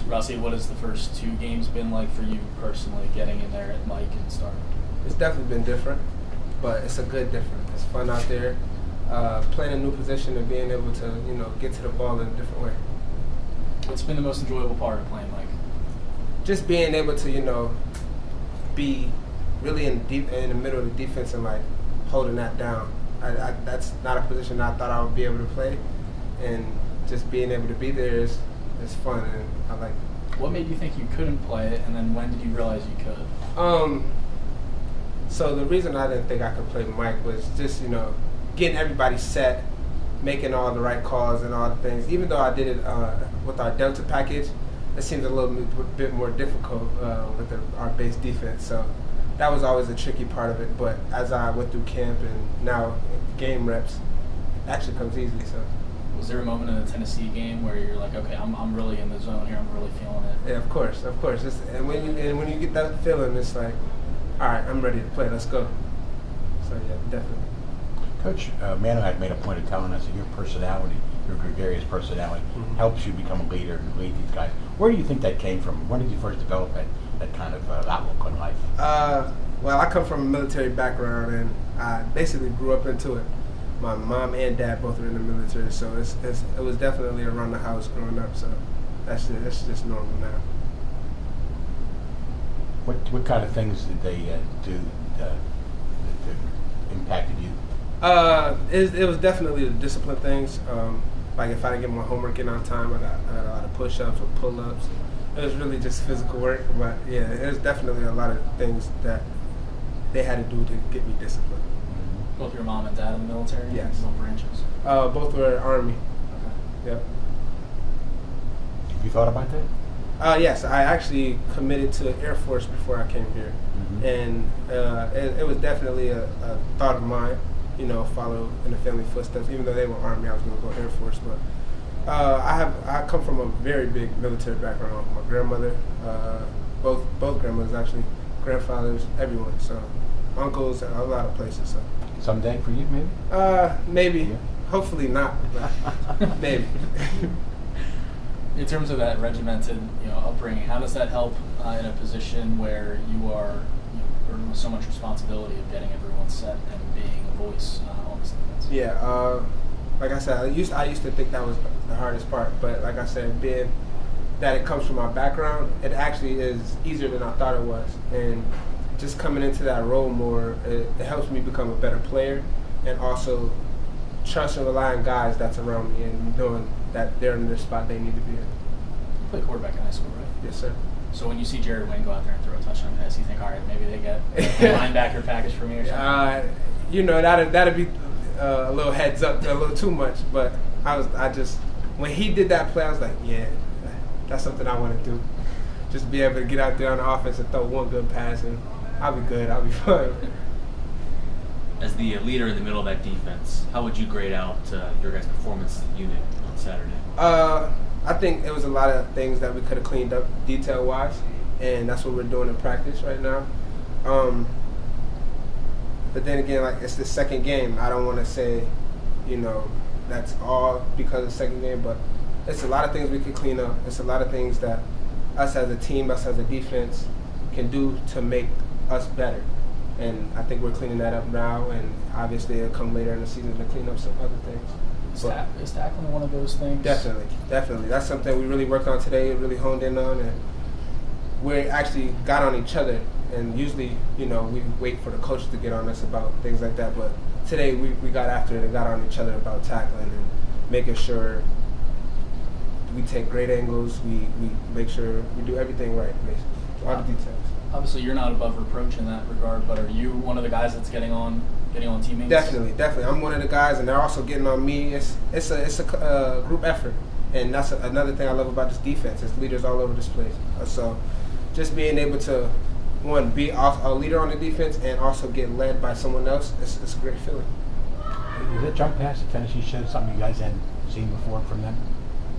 Rossi, what has the first 2 games been like for you personally, getting in there at Mike and starting? It's definitely been different, but it's a good different. It's fun out there, playing a new position and being able to, get to the ball in a different way. What's been the most enjoyable part of playing Mike? Just being able to, be really in the middle of the defense and like holding that down. That's not a position I thought I would be able to play, and just being able to be there is fun, and I like it. What made you think you couldn't play it, and then when did you realize you could? So the reason I didn't think I could play Mike was just, getting everybody set, making all the right calls and all the things. Even though I did it with our Delta package, it seems a little bit more difficult with our base defense. So that was always a tricky part of it. But as I went through camp and now game reps, it actually comes easily. So. Was there a moment in the Tennessee game where you're like, okay, I'm really in the zone here, I'm really feeling it? Yeah, of course. And when you get that feeling, it's like, all right, I'm ready to play. Let's go. So yeah, definitely. Coach Mano had made a point of telling us that your personality, your gregarious personality, helps you become a leader and lead these guys. Where do you think that came from? When did you first develop that kind of outlook on life? Well, I come from a military background, and I basically grew up into it. My mom and dad both were in the military, so it was definitely around the house growing up. So that's just normal now. What kind of things did they do that impacted you? It was definitely the discipline things. Like if I didn't get my homework in on time, I got a lot of push-ups or pull-ups. It was really just physical work, but yeah, it was definitely a lot of things that they had to do to get me disciplined. Both your mom and dad in the military? Yes. What branches? Both were Army. Okay. Yep. Have you thought about that? Yes, I actually committed to Air Force before I came here, and it was definitely a thought of mine. Follow in the family footsteps. Even though they were Army, I was going to go Air Force. But I come from a very big military background. My grandmother, both grandmothers actually, grandfathers, everyone. So uncles, a lot of places. So someday for you, maybe. Maybe. Yeah. Hopefully not. But maybe. In terms of that regimented, upbringing, how does that help in a position where you are burdened with so much responsibility of getting everyone set and being a voice on this defense? Yeah, like I said, I used to think that was the hardest part, but like I said, being that it comes from my background, it actually is easier than I thought it was, and just coming into that role more, it helps me become a better player, and also trust and rely on guys that's around me and knowing that they're in the spot they need to be in. You play quarterback in high school, right? Yes, sir. So when you see Jared Wayne go out there and throw a touchdown pass, you think, all right, maybe they get a linebacker package for me or something? That'd be a little heads up, a little too much. But when he did that play, I was like, yeah, that's something I want to do. Just be able to get out there on the offense and throw one good pass, and I'll be good. I'll be fine. As the leader in the middle of that defense, how would you grade out your guys' performance as a unit on Saturday? I think it was a lot of things that we could have cleaned up detail-wise, and that's what we're doing in practice right now. But then again, like, it's the second game. I don't want to say, that's all because of the second game, but it's a lot of things we could clean up. It's a lot of things that us as a team, us as a defense can do to make us better. And I think we're cleaning that up now, and obviously it'll come later in the season to clean up some other things. Is tackling one of those things? Definitely. That's something we really worked on today, really honed in on, and we actually got on each other. And usually, we wait for the coaches to get on us about things like that. But today we got after it and got on each other about tackling and making sure we take great angles, we make sure we do everything right, basically. All the details. Obviously, you're not above reproach in that regard, but are you one of the guys that's getting on teammates? Definitely. I'm one of the guys, and they're also getting on me. It's a group effort, and that's another thing I love about this defense. It's leaders all over this place. So just being able to, one, be a leader on the defense and also get led by someone else, it's a great feeling. Was that jump pass that Tennessee showed something you guys hadn't seen before from them?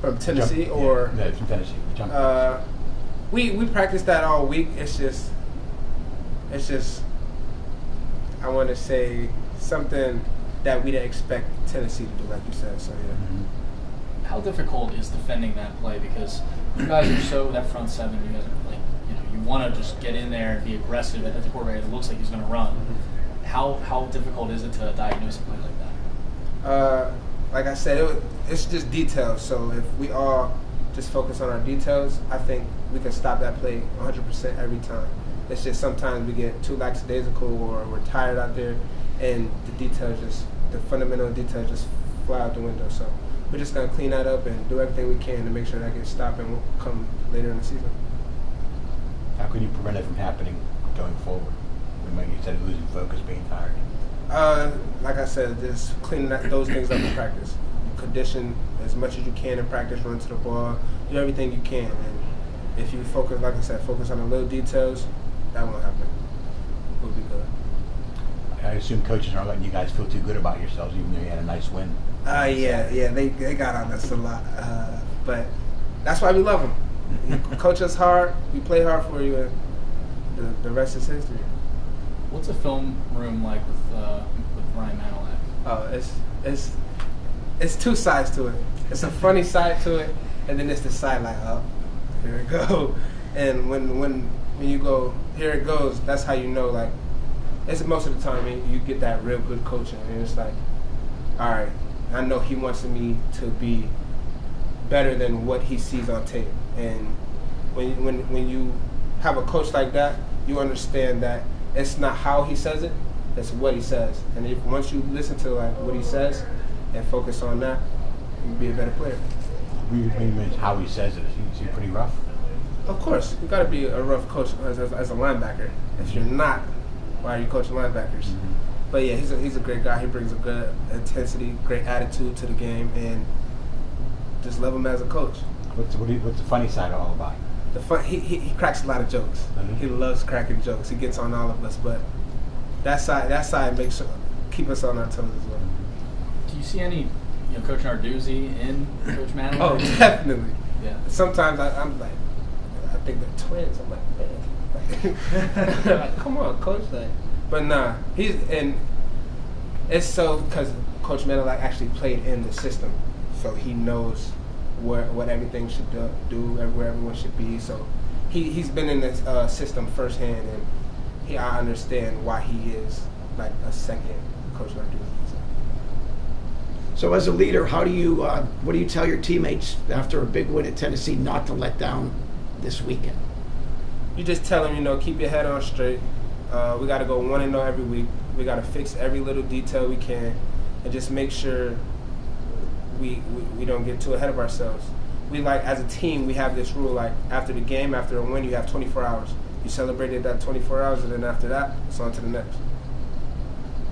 From Tennessee from Tennessee. Jump pass. We practiced that all week. It's just I want to say something that we didn't expect Tennessee to do, like you said. So yeah. How difficult is defending that play? Because You guys are so, that front seven, you guys are like, you want to just get in there and be aggressive at the quarterback. It looks like he's going to run. How difficult is it to diagnose a play like that? Like I said, it's just details. So if we all just focus on our details, I think we can stop that play 100% every time. It's just sometimes we get too lackadaisical or we're tired out there, and the fundamental details just fly out the window. So we're just going to clean that up and do everything we can to make sure that gets stopped and won't come later in the season. How can you prevent it from happening going forward? When you said losing focus, being tired. Like I said, just cleaning those things up in practice. You condition as much as you can in practice, run to the ball, do everything you can. And if you focus, like I said, focus on the little details, that won't happen. We'll be good. I assume coaches aren't letting you guys feel too good about yourselves, even though you had a nice win. Yeah, they got on us a lot. But that's why we love them. You coach us hard, we play hard for you, and the rest is history. What's a film room like with Ryan Manilak? Oh, it's two sides to it. It's a funny side to it, and then it's the side like, oh, here it go. And when you go, here it goes, that's how you know, like, it's most of the time you get that real good coaching, and it's like, all right, I know he wants me to be better than what he sees on tape. And when you have a coach like that, you understand that it's not how he says it, it's what he says. And once you listen to like what he says and focus on that, you'll be a better player. What do you mean how he says it? Is he pretty rough? Of course, you got to be a rough coach as a linebacker. If you're not, why are you coaching linebackers? Mm-hmm. But yeah, he's a great guy. He brings a good intensity, great attitude to the game, and just love him as a coach. What's the funny side all about? He cracks a lot of jokes. Mm-hmm. He loves cracking jokes. He gets on all of us, but that side makes sure keep us on our toes as well. Do you see any Coach Narduzzi in Coach Manilak? Oh, definitely. Yeah. Sometimes I'm like, I think they're twins. I'm like, man, like, come on, Coach. Like, but nah, it's so because Coach Manilak actually played in the system, so he knows what everything should do, where everyone should be. So he's been in this system firsthand, and I understand why he is like a second Coach Narduzzi. So as a leader, what do you tell your teammates after a big win at Tennessee not to let down this weekend? You just tell them, keep your head on straight. We got to go 1-0 every week. We got to fix every little detail we can, and just make sure we don't get too ahead of ourselves. We as a team, we have this rule, like after the game, after a win, you have 24 hours. You celebrated that 24 hours, and then after that, it's on to the next.